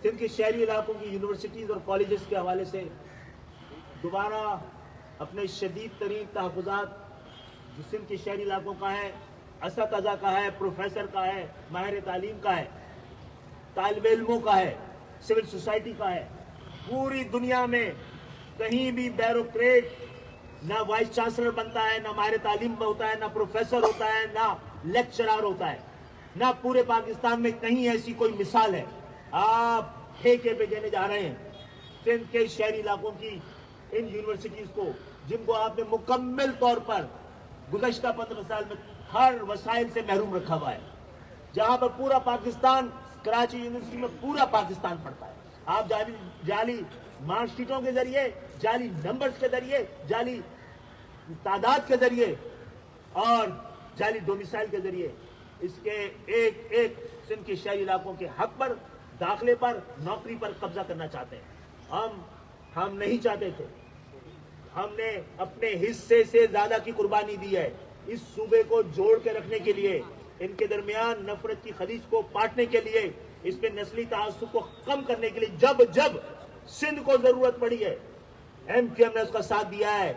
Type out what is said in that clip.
سندھ کے شہری علاقوں کی یونیورسٹیز اور کالجز کے حوالے سے دوبارہ اپنے شدید ترین تحفظات جو سندھ کے شہری علاقوں کا ہے، اساتذہ کا ہے، پروفیسر کا ہے، ماہر تعلیم کا ہے، طالب علموں کا ہے، سول سوسائٹی کا ہے، پوری دنیا میں کہیں بھی بیوروکریٹ نہ وائس چانسلر بنتا ہے، نہ ماہر تعلیم ہوتا ہے، نہ پروفیسر ہوتا ہے، نہ لیکچرار ہوتا ہے، نہ پورے پاکستان میں کہیں ایسی کوئی مثال ہے۔ آپ ٹھیکے پہ دینے جا رہے ہیں سندھ کے شہری علاقوں کی ان یونیورسٹیز کو، جن کو آپ نے مکمل طور پر گزشتہ 15 سال میں ہر وسائل سے محروم رکھا ہوا ہے، جہاں پر پورا پاکستان، کراچی یونیورسٹی میں پورا پاکستان پڑھتا ہے۔ آپ جعلی مارک شیٹوں کے ذریعے، جعلی نمبرز کے ذریعے، جعلی تعداد کے ذریعے اور جعلی ڈومیسائل کے ذریعے اس کے ایک ایک سندھ کے شہری علاقوں کے حق پر، داخلے پر، نوکری پر قبضہ کرنا چاہتے ہیں۔ ہم نہیں چاہتے تھے، ہم نے اپنے حصے سے زیادہ کی قربانی دی ہے اس صوبے کو جوڑ کے رکھنے کے لیے، ان کے درمیان نفرت کی خلیج کو پاٹنے کے لیے، اس پہ نسلی تعصب کو کم کرنے کے لیے۔ جب جب سندھ کو ضرورت پڑی ہے، ایم کیو ایم نے اس کا ساتھ دیا ہے۔